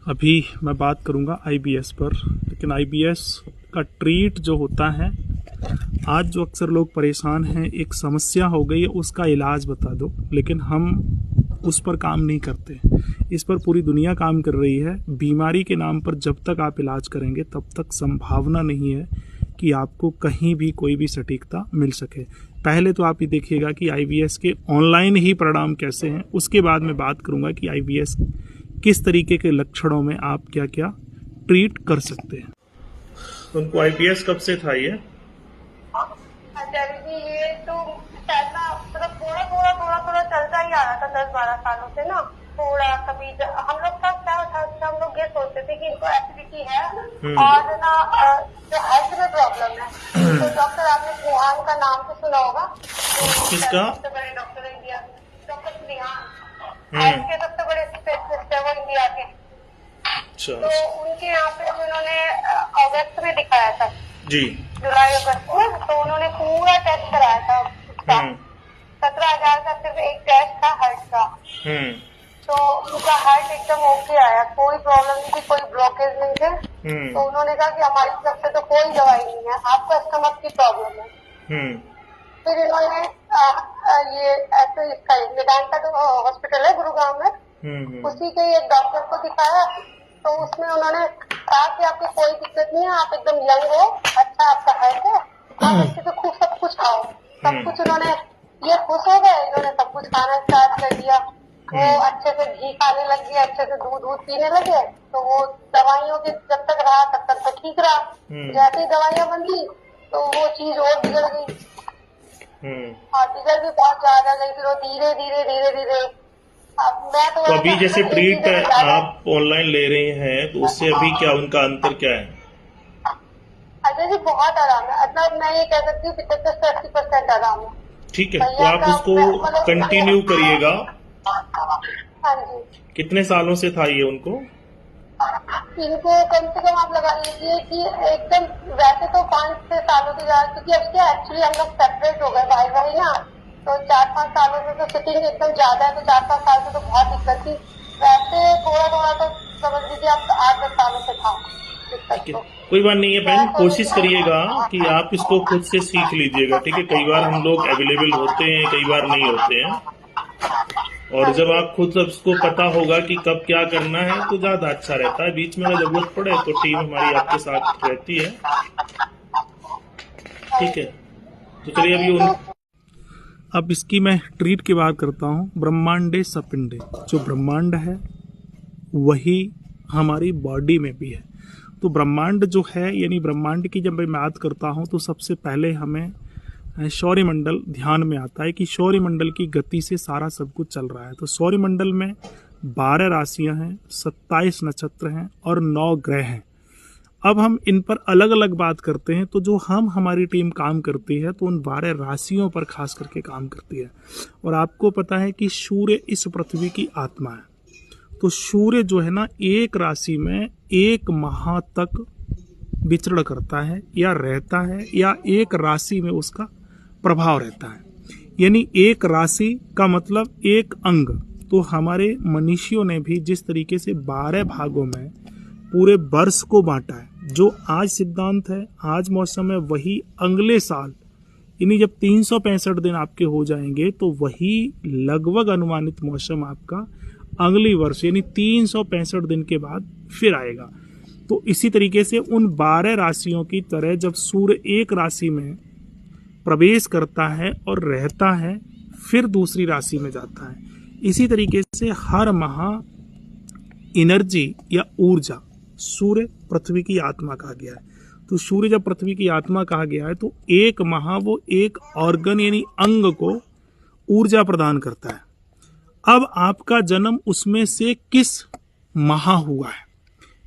अभी मैं बात करूंगा आईबीएस पर, लेकिन आईबीएस का ट्रीट जो होता है, आज जो अक्सर लोग परेशान हैं, एक समस्या हो गई है, उसका इलाज बता दो, लेकिन हम उस पर काम नहीं करते। इस पर पूरी दुनिया काम कर रही है। बीमारी के नाम पर जब तक आप इलाज करेंगे तब तक संभावना नहीं है कि आपको कहीं भी कोई भी सटीकता मिल सके। पहले तो आप ये देखिएगा कि आईबीएस के ऑनलाइन ही परिणाम कैसे हैं, उसके बाद मैं बात करूंगा कि आईबीएस किस तरीके के लक्षणों में आप क्या क्या ट्रीट कर सकते हैं। उनको आईबीएस कब से था ये तो शायद ना, मतलब थोड़ा चलता ही आ रहा था 10-12 सालों से ना। थोड़ा कभी हम लोग का क्या था, हम लोग ये सोचते थे कि इनको एसिडिटी है और ना जो हेल्थ में प्रॉब्लम है। तो डॉक्टर, आपने स्नेहान का नाम तो सुना होगा, किसका? सबसे बड़े डॉक्टर इंडिया, डॉक्टर स्नेहान के सबसे बड़े स्पेशलिस्ट है वो इंडिया के। तो उनके यहाँ पे उन्होंने अगस्त में दिखाया था जी, जुलाई अगस्त में। तो उन्होंने पूरा टेस्ट कराया था उसका। 17,000 का सिर्फ एक टेस्ट था हार्ट का। तो उनका हार्ट एकदम ओके आया, कोई प्रॉब्लम नहीं थी, कोई ब्लॉकेज नहीं थे। तो उन्होंने कहा कि हमारी तरफ से तो कोई दवाई नहीं है, आपका स्टमक की प्रॉब्लम है। फिर इन्होंने ये ऐसे इसका मेदांता जो हॉस्पिटल है गुरुग्राम में, उसी के एक डॉक्टर को दिखाया। तो उसमें उन्होंने कहा कि आपकी कोई दिक्कत नहीं है, आप एकदम यंग हो, अच्छा आपका हेल्थ है, आप अच्छे से खूब सब कुछ खाओ। सब कुछ उन्होंने, ये खुश हो गए, इन्होंने सब कुछ खाना स्टार्ट कर दिया। वो अच्छे से घी खाने लग गए, अच्छे से दूध पीने लगे। तो वो दवाइयों के जब तक रहा तब तक तो ठीक रहा। जैसे ही दवाइयाँ बंदी तो वो चीज और बिगड़ गई, और बिगड़ भी बहुत ज्यादा गई। फिर वो धीरे धीरे तो अभी जैसे ट्रीट आप ऑनलाइन ले रहे हैं, तो उससे अभी क्या उनका अंतर क्या है? अजय जी बहुत आराम है, मतलब मैं ये कह सकती हूँ 75 से 80% आराम है। ठीक है, तो आप उसको कंटिन्यू करिएगा। हाँ जी। कितने सालों से था ये उनको? इनको कम से कम आप लगा लीजिए कि एकदम, वैसे तो 5-6 सालों से ज्यादा, क्योंकि अब क्या एक्चुअली हम लोग सेपरेट हो गए भाई ना। तो 4-5 सालों से तो सिटिंग एकदम ज्यादा है, तो 4-5 साल से तो बहुत दिक्कत थी। वैसे थोड़ा तो समझ लीजिए आप 8-10 सालों से था दिक्कत। तो कोई बात नहीं है बहन, कोशिश करिएगा कि आप इसको खुद से सीख लीजिएगा। ठीक है, कई बार हम लोग अवेलेबल होते हैं, कई बार नहीं होते हैं, और जब आप खुद सबको पता होगा कि कब क्या करना है तो ज्यादा अच्छा रहता है। बीच में अगर जरूरत पड़े तो टीम हमारी आपके साथ रहती है। ठीक है, तो चलिए अभी अब इसकी मैं ट्रीट की बात करता हूँ। ब्रह्मांडे सपिंडे, जो ब्रह्मांड है वही हमारी बॉडी में भी है। तो ब्रह्मांड जो है, यानी ब्रह्मांड की जब मैं बात करता हूँ तो सबसे पहले हमें सौरमंडल ध्यान में आता है कि सौरमंडल की गति से सारा सब कुछ चल रहा है। तो सौरमंडल में 12 राशियां हैं, 27 नक्षत्र हैं और 9 ग्रह हैं। अब हम इन पर अलग अलग बात करते हैं। तो जो हमारी टीम काम करती है तो उन 12 राशियों पर खास करके काम करती है। और आपको पता है कि सूर्य इस पृथ्वी की आत्मा है। तो सूर्य जो है ना, एक राशि में 1 माह तक विचरण करता है या रहता है, या एक राशि में उसका प्रभाव रहता है। यानी एक राशि का मतलब एक अंग। तो हमारे मनीषियों ने भी जिस तरीके से 12 भागों में पूरे वर्ष को बांटा है, जो आज सिद्धांत है, आज मौसम है, वही अगले साल, यानी जब 365 दिन आपके हो जाएंगे तो वही लगभग अनुमानित मौसम आपका अगली वर्ष यानी 365 दिन के बाद फिर आएगा। तो इसी तरीके से उन 12 राशियों की तरह जब सूर्य एक राशि में प्रवेश करता है और रहता है, फिर दूसरी राशि में जाता है, इसी तरीके से हर माह एनर्जी या ऊर्जा, सूर्य पृथ्वी की आत्मा कहा गया है। तो सूर्य जब पृथ्वी की आत्मा कहा गया है तो एक माह वो एक ऑर्गन यानी अंग को ऊर्जा प्रदान करता है। अब आपका जन्म उसमें से किस माह हुआ है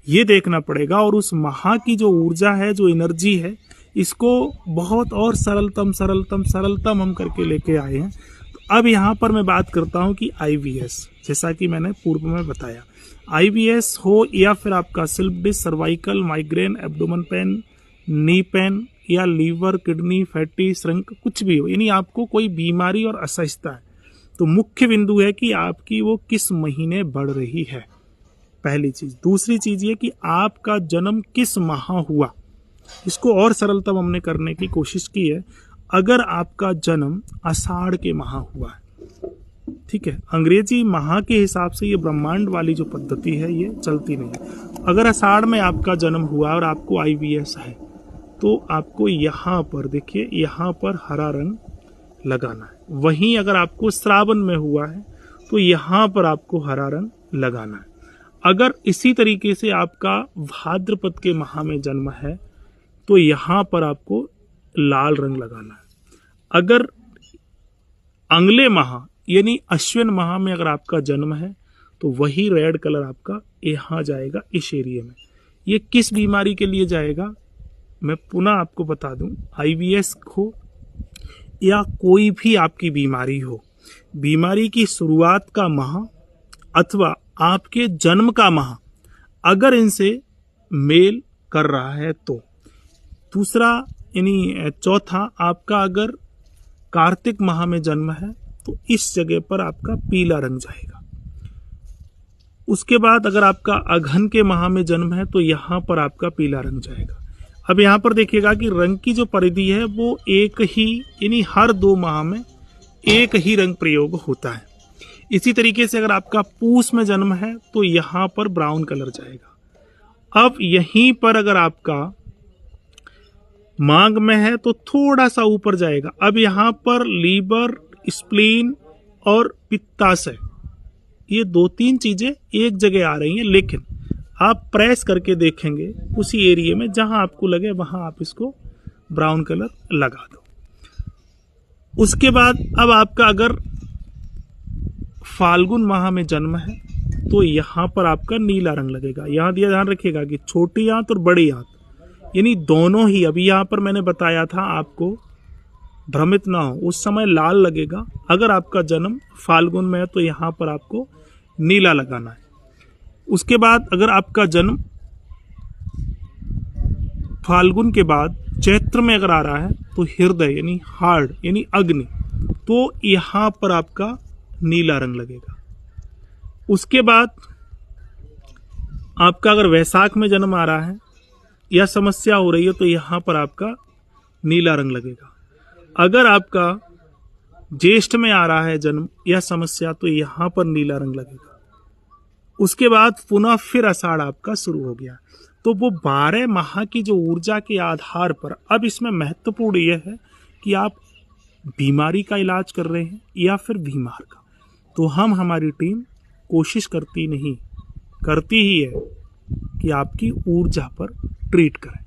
ये देखना पड़ेगा, और उस माह की जो ऊर्जा है, जो एनर्जी है, इसको बहुत और सरलतम हम करके लेके आए हैं। तो अब यहाँ पर मैं बात करता हूँ कि आईबीएस, जैसा कि मैंने पूर्व में बताया, आईबीएस हो या फिर आपका slip disc, cervical, migraine, abdomen pain, knee pain, या लीवर, किडनी, फैटी श्रंक, कुछ भी हो, यानी आपको कोई बीमारी और असहजता है, तो मुख्य बिंदु है कि आपकी वो किस महीने बढ़ रही है। पहली चीज। दूसरी चीज ये कि आपका जन्म किस माह हुआ, इसको और सरलतम हमने करने की कोशिश की है। अगर आपका जन्म आषाढ़ के माह हुआ है, ठीक है, अंग्रेजी माह के हिसाब से ये ब्रह्मांड वाली जो पद्धति है ये चलती नहीं है। अगर आषाढ़ में आपका जन्म हुआ और आपको IBS है तो आपको यहाँ पर देखिए, यहाँ पर हरा रंग लगाना है। वहीं अगर आपको श्रावण में हुआ है तो यहाँ पर आपको हरा रंग लगाना है। अगर इसी तरीके से आपका भाद्रपद के माह में जन्म है तो यहाँ पर आपको लाल रंग लगाना है। अगर अगले माह यानी अश्विन माह में अगर आपका जन्म है तो वही रेड कलर आपका यहाँ जाएगा इस एरिया में। ये किस बीमारी के लिए जाएगा मैं पुनः आपको बता दूं, IBS हो या कोई भी आपकी बीमारी हो, बीमारी की शुरुआत का माह अथवा आपके जन्म का माह अगर इनसे मेल कर रहा है तो। दूसरा यानी चौथा, आपका अगर कार्तिक माह में जन्म है तो इस जगह पर आपका पीला रंग जाएगा। उसके बाद अगर आपका अघन के माह में जन्म है तो यहाँ पर आपका पीला रंग जाएगा। अब यहाँ पर देखिएगा कि रंग की जो परिधि है वो एक ही, यानी हर 2 माह में एक ही रंग प्रयोग होता है। इसी तरीके से अगर आपका पूस में जन्म है तो यहाँ पर ब्राउन कलर जाएगा। अब यहीं पर अगर आपका माघ में है तो थोड़ा सा ऊपर जाएगा। अब यहाँ पर लीवर, स्प्लीन और पित्ताशय, ये 2-3 चीजें एक जगह आ रही हैं, लेकिन आप प्रेस करके देखेंगे उसी एरिया में जहां आपको लगे वहां आप इसको ब्राउन कलर लगा दो। उसके बाद अब आपका अगर फाल्गुन माह में जन्म है तो यहां पर आपका नीला रंग लगेगा। यहां दिया ध्यान रखिएगा कि छोटी आंत और बड़ी आंत यानी दोनों ही, अभी यहां पर मैंने बताया था आपको, भ्रमित ना हो, उस समय लाल लगेगा। अगर आपका जन्म फाल्गुन में है तो यहां पर आपको नीला लगाना है। उसके बाद अगर आपका जन्म फाल्गुन के बाद चैत्र में अगर आ रहा है तो हृदय यानी हार्ट यानी अग्नि, तो यहां पर आपका नीला रंग लगेगा। उसके बाद आपका अगर वैशाख में जन्म आ रहा है या समस्या हो रही है तो यहां पर आपका नीला रंग लगेगा। अगर आपका ज्येष्ठ में आ रहा है जन्म या समस्या तो यहां पर नीला रंग लगेगा। उसके बाद पुनः फिर आषाढ़ आपका शुरू हो गया। तो वो 12 माह की जो ऊर्जा के आधार पर, अब इसमें महत्वपूर्ण यह है कि आप बीमारी का इलाज कर रहे हैं या फिर बीमार का, तो हमारी टीम कोशिश करती ही है कि आपकी ऊर्जा पर ट्रीट करें।